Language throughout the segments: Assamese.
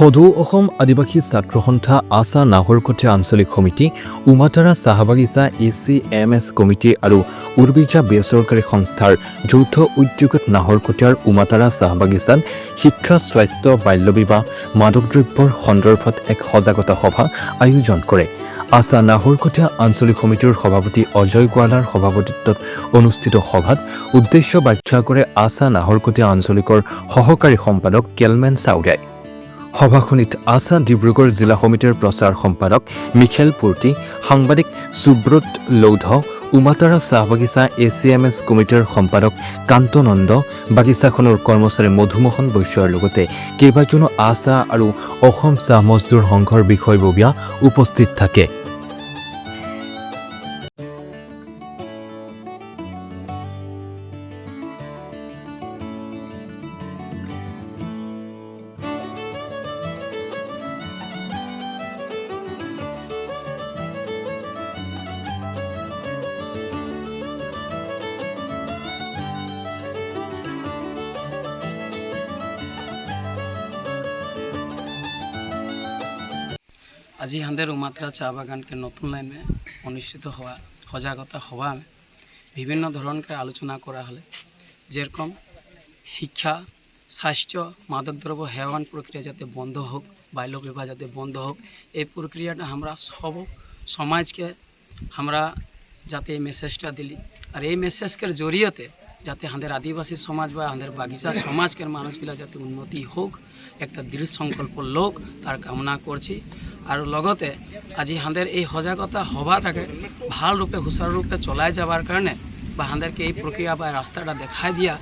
সদৌ অসম আদিবাসী ছাত্ৰ সন্থা আছা নাহৰকটীয়া আঞ্চলিক সমিতি, উমাতাৰা চাহবাগিচা ACMS কমিটি আৰু উৰ্বিজা বেচৰকাৰী সংস্থাৰ যৌথ উদ্যোগত নাহৰকটীয়াৰ উমাতাৰা চাহবাগিচাত শিক্ষা, স্বাস্থ্য, বাল্যবিবাহ, মাদক দ্ৰব্যৰ সন্দৰ্ভত এক সজাগতা সভা আয়োজন কৰে। আছা নাহৰকটীয়া আঞ্চলিক সমিতিৰ সভাপতি অজয় গোৱালাৰ সভাপতিত্বত অনুষ্ঠিত সভাত উদ্দেশ্য ব্যাখ্যা কৰে আছা নাহৰকটীয়া আঞ্চলিকৰ সহকাৰী সম্পাদক কেলমেন চাউৰাই। সভাখনিত আছা ডিব্ৰুগড় জিলা সমিতিৰ প্ৰচাৰ সম্পাদক মিখেল পূৰ্তি, সাংবাদিক সুব্ৰত লৌধ, উমাতাৰা চাহবাগিচা ACMS কমিটিৰ সম্পাদক কান্ত নন্দ, বাগিচাখনৰ কৰ্মচাৰী মধুমোহন বৈশ্যৰ লগতে কেইবাজনো আছা আৰু অসম চাহ মজদুৰ সংঘৰ বিষয়ববীয়া উপস্থিত থাকে। আজি हमारे उमातरा चाह बागान के नतून लाइन में अनुष्ठित हुआ सजागता सभा में विभिन्न धरण के आलोचना करा हले जेरकम शिक्षा, स्वास्थ्य, मादक द्रव्य हेवान प्रक्रिया जाते बंद होक, बाल्य विवाह जाते बंद होक, ये प्रक्रियाटा हमरा सब समाज के हमरा जाते मेसेजटा दिली और ये मेसेज के जरिए जाते हमारे आदिवासी समाज बा हमारे बागिचा समाज के मानुषगुला जाते उन्नति होक एक दृढ़ संकल्प लोक तार कामना करछि। और लगते आज हमारे ये सजागता सभाटाके भल रूपे सुचारू रूपे चलाई जाबार कारणे बा हमारे ये प्रक्रिया बा रास्ताटा देखाई दिया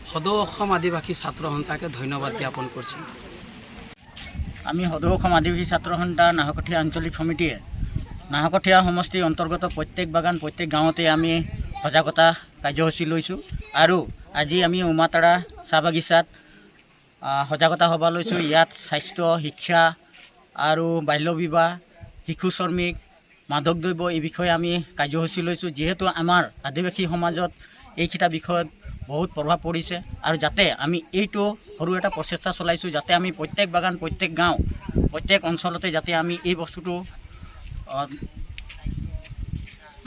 सदৌ অসম आदिवासी छात्र सन्थाके धन्यवाद ज्ञापन करछि। आमी सदৌ অসম आदिवासी छात्र सन्था नाहरकटिया आंचलिक समितिये नाहरकटिया समष्टि अंतर्गत प्रत्येक बागान प्रत्येक गाँवते आमी सजागता कार्यसूची लैছোঁ और आज आमी उमातारा चाह बागिचात सजागता सभा लैছোঁ। इयात स्वास्थ्य, शिक्षा और बाल्य विवाह, शिशु श्रमिक, मादक द्रव्य এই বিষয়ে আমি কাৰ্যসূচী লৈছোঁ। যেহেতু আমাৰ আদিবাসী সমাজত এইকেইটা বিষয়ত বহুত প্ৰভাৱ পৰিছে আৰু যাতে আমি এইটো সৰু এটা প্ৰচেষ্টা চলাইছোঁ যাতে আমি প্ৰত্যেক বাগান প্ৰত্যেক গাঁও প্ৰত্যেক অঞ্চলতে যাতে আমি এই বস্তুটো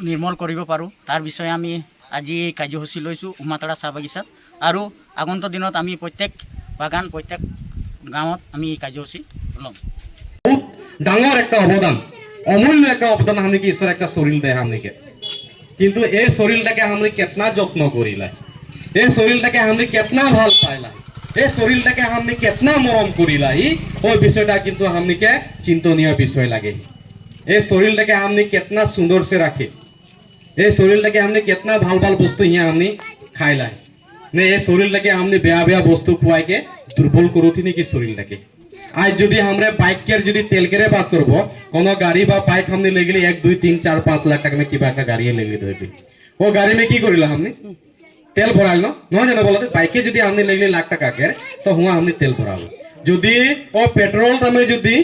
নিৰ্মূল কৰিব পাৰোঁ তাৰ বিষয়ে আমি আজি এই কাৰ্যসূচী লৈছোঁ উমাতাৰা চাহ বাগিচাত আৰু আগন্তুক দিনত আমি প্ৰত্যেক বাগান প্ৰত্যেক গাঁৱত আমি এই কাৰ্যসূচী ল'ম। ডাঙৰ একটা অবদান, অমূল্য একটা অবদান हमने की ईश्वर একটা শরীর দেয় हमने के, কিন্তু এই শরীরটাকে हमने कितना যত্ন করিলা, এই শরীরটাকে हमने कितना ভাল পাইলা, এই শরীরটাকে हमने कितना মরম করিলা, ওই বিষয়টা কিন্তু हमने के চিন্তনীয় বিষয় লাগে। এই শরীরটাকে हमने कितना সুন্দর से রাখে, এই শরীরটাকে हमने कितना ভাল ভাল বস্তু হিয়া हमने খাইলা, না এই শরীরটাকে हमने বেয়া বেয়া বস্তু খুয়াইকে দুর্বল করুথি নাকি শরীরটাকে। आज যদি আমরা বাইকের যদি তেল কেরে বাদ করব কোন গাড়ি বা বাইক हमने ले गेली 1 2 3 4 5 लाख টাকা में কিবা একটা গাড়ি ले ली ধরবি ও গাড়ি में কি করিলা हमने তেল ভরাইল না জানা বলতে বাইকে যদি हमने ले गेली লাখ টাকা के তো হুয়া हमने তেল ভরাবো যদি ও পেট্রোল দামে যদি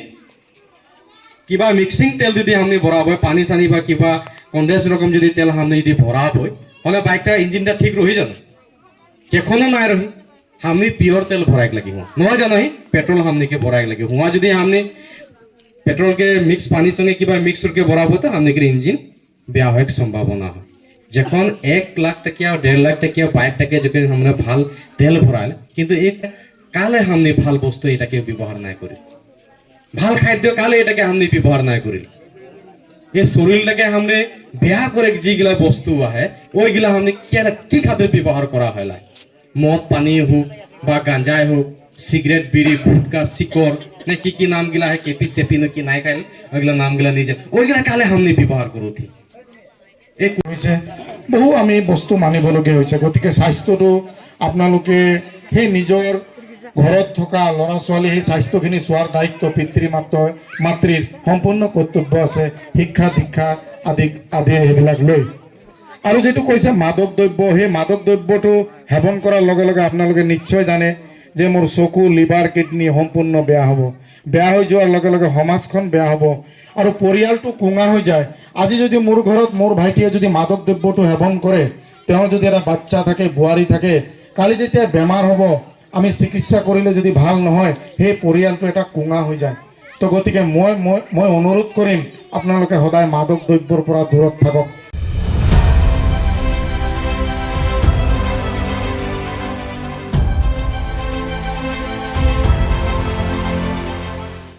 কিবা মিক্সিং তেল যদি हमने ভরাবো পানি সানি বা কিবা কন্ডেন্স রকম যদি তেল हमने যদি ভরাবো তাহলে বাইকটা ইঞ্জিনটা ঠিক রহি যাবে কেখনো নাই রহি। हमने प्योर तेल भराई लगी हूँ नवा जाना ही पेट्रोल हमने के भराई लगी हुआ जो हमने पेट्रोल के मिक्स पानी संगे कि मिक्स करके भराबो तो हमने के इंजिन बेया होय संभावना है। जखन 1 लाख टकिया 1.5 लाख टकिया बाइक टके जखन हमने ভাল तेल भराल किंतु एक काले हमने ভাল बस्तु एटाके व्यवहार ना करी ভাল खाद्य काले एटाके हमने व्यवहार ना करी ये शरीरटाके हमने बेया करे जिगला बस्तु है ओइगला हमने की खातिर व्यवहार करा हला मद पानी হোক বা গাঞ্জাই হোক সিগারেট বিড়ি গুটকা শিকর না কি নাম গিলা है केपी सेपी न की নাই খাই ওইগুলা নাম গিলা নিজে ওইগুলা কালে हमने ব্যবহার কৰোতি এক হৈছে বহু আমি বস্তু মানিবলগীয়া হৈছে। গতিকে স্বাস্থ্যটো আপোনালোকে সেই নিজৰ ঘৰত থকা ল'ৰা ছোৱালী সেই স্বাস্থ্যখিনি চোৱাৰ দায়িত্ব পিতৃ মাতৃৰ সম্পূৰ্ণ কৰ্তব্য আছে। শিক্ষা দীক্ষা আদি সেইবিলাক লৈ আৰু যেটো কৈছে মাদক দ্ৰব্য সেই মাদক দ্ৰব্যটো সেৱন কৰাৰ লগে লগে আপোনালোকে নিশ্চয় জানে যে মোৰ চকু লিভাৰ কিডনি সম্পূৰ্ণ বেয়া হ'ব, বেয়া হৈ যোৱাৰ লগে লগে সমাজখন বেয়া হ'ব আৰু পৰিয়ালটো কুঙা হৈ যায়। আজি যদি মোৰ ঘৰত মোৰ ভাইটিয়ে যদি মাদক দ্ৰব্যটো সেৱন কৰে, তেওঁ যদি এটা বাচ্চা থাকে বোৱাৰী থাকে, কালি যেতিয়া বেমাৰ হ'ব আমি চিকিৎসা কৰিলে যদি ভাল নহয় সেই পৰিয়ালটো এটা কোঙা হৈ যায় তো গতিকে মই অনুৰোধ কৰিম আপোনালোকে সদায় মাদক দ্ৰব্যৰ পৰা দূৰত থাকক